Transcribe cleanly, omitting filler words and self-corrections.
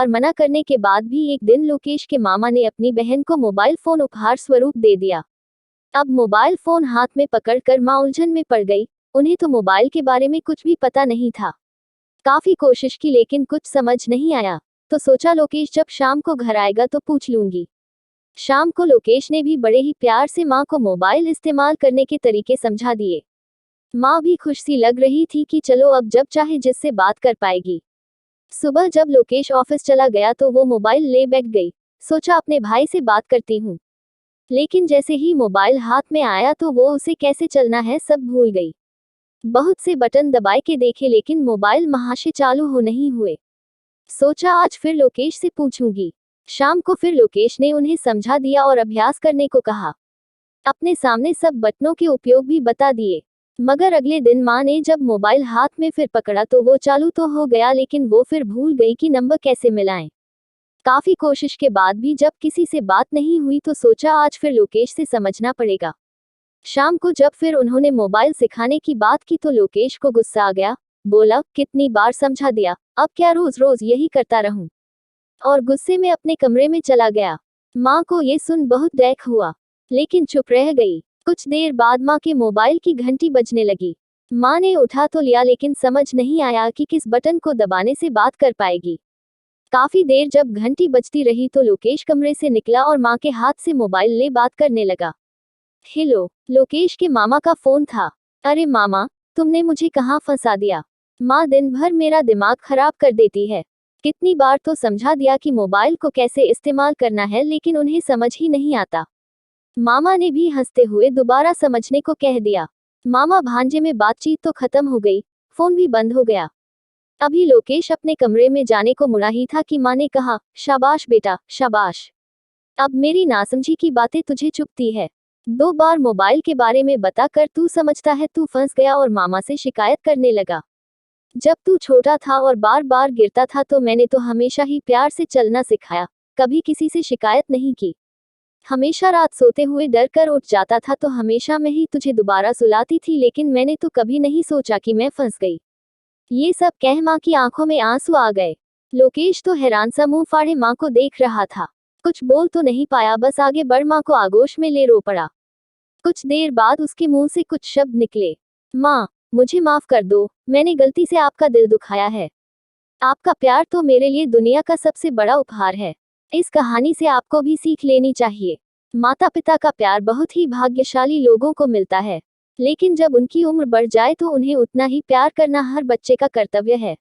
और मना करने के बाद भी एक दिन लोकेश के मामा ने अपनी बहन को मोबाइल फोन उपहार स्वरूप दे दिया। अब मोबाइल फोन हाथ में पकड़कर मां उलझन में पड़ गई। उन्हें तो मोबाइल के बारे में कुछ भी पता नहीं था। काफी कोशिश की लेकिन कुछ समझ नहीं आया। तो सोचा लोकेश जब शाम को घर आएगा तो पूछ लूंगी। शाम को लोकेश ने भी बड़े ही प्यार से मां को मोबाइल इस्तेमाल करने के तरीके समझा दिए। मां भी खुश सी लग रही थी कि चलो अब जब चाहे जिससे बात कर पाएगी। सुबह जब लोकेश ऑफिस चला गया तो वो मोबाइल ले बैठ गई। सोचा अपने भाई से बात करती हूँ। लेकिन जैसे ही मोबाइल हाथ में आया तो वो उसे कैसे चलना है सब भूल गई। बहुत से बटन दबाए के देखे लेकिन मोबाइल महाशय चालू हो नहीं हुए। सोचा आज फिर लोकेश से पूछूंगी। शाम को फिर लोकेश ने उन्हें समझा दिया और अभ्यास करने को कहा। अपने सामने सब बटनों के उपयोग भी बता दिए। मगर अगले दिन मां ने जब मोबाइल हाथ में फिर पकड़ा तो वो चालू तो हो गया लेकिन वो फिर भूल गई कि नंबर कैसे मिलाएं। काफी कोशिश के बाद भी जब किसी से बात नहीं हुई तो सोचा आज फिर लोकेश से समझना पड़ेगा। शाम को जब फिर उन्होंने मोबाइल सिखाने की बात की तो लोकेश को गुस्सा आ गया। बोला कितनी बार समझा दिया, अब क्या रोज रोज यही करता रहूं। और गुस्से में अपने कमरे में चला गया। मां को ये सुन बहुत दुख हुआ लेकिन चुप रह गई। कुछ देर बाद मां के मोबाइल की घंटी बजने लगी। मां ने उठा तो लिया लेकिन समझ नहीं आया कि किस बटन को दबाने से बात कर पाएगी। काफी देर जब घंटी बजती रही तो लोकेश कमरे से निकला और मां के हाथ से मोबाइल ले बात करने लगा। हेलो, लोकेश के मामा का फोन था। अरे मामा, तुमने मुझे कहाँ फंसा दिया। माँ दिन भर मेरा दिमाग खराब कर देती है। कितनी बार तो समझा दिया कि मोबाइल को कैसे इस्तेमाल करना है लेकिन उन्हें समझ ही नहीं आता। मामा ने भी हंसते हुए दोबारा समझने को कह दिया। मामा भांजे में बातचीत तो खत्म हो गई, फोन भी बंद हो गया। अभी लोकेश अपने कमरे में जाने को मुड़ा ही था कि माँ ने कहा, शाबाश बेटा, शाबाश। अब मेरी नासमझी की बातें तुझे चुभती है। 2 बार मोबाइल के बारे में बताकर तू समझता है तू फंस गया और मामा से शिकायत करने लगा। जब तू छोटा था और बार बार गिरता था तो मैंने तो हमेशा ही प्यार से चलना सिखाया, कभी किसी से शिकायत नहीं की। हमेशा रात सोते हुए डर कर उठ जाता था तो हमेशा मैं ही तुझे दोबारा सुलाती थी लेकिन मैंने तो कभी नहीं सोचा कि मैं फंस गई। ये सब कह माँ की आंखों में आंसू आ गए। लोकेश तो हैरान सा मुंह फाड़े माँ को देख रहा था। कुछ बोल तो नहीं पाया, बस आगे बढ़ माँ को आगोश में ले रो पड़ा। कुछ देर बाद उसके मुंह से कुछ शब्द निकले। माँ, मुझे माफ कर दो, मैंने गलती से आपका दिल दुखाया है। आपका प्यार तो मेरे लिए दुनिया का सबसे बड़ा उपहार है। इस कहानी से आपको भी सीख लेनी चाहिए। माता पिता का प्यार बहुत ही भाग्यशाली लोगों को मिलता है, लेकिन जब उनकी उम्र बढ़ जाए तो उन्हें उतना ही प्यार करना हर बच्चे का कर्तव्य है।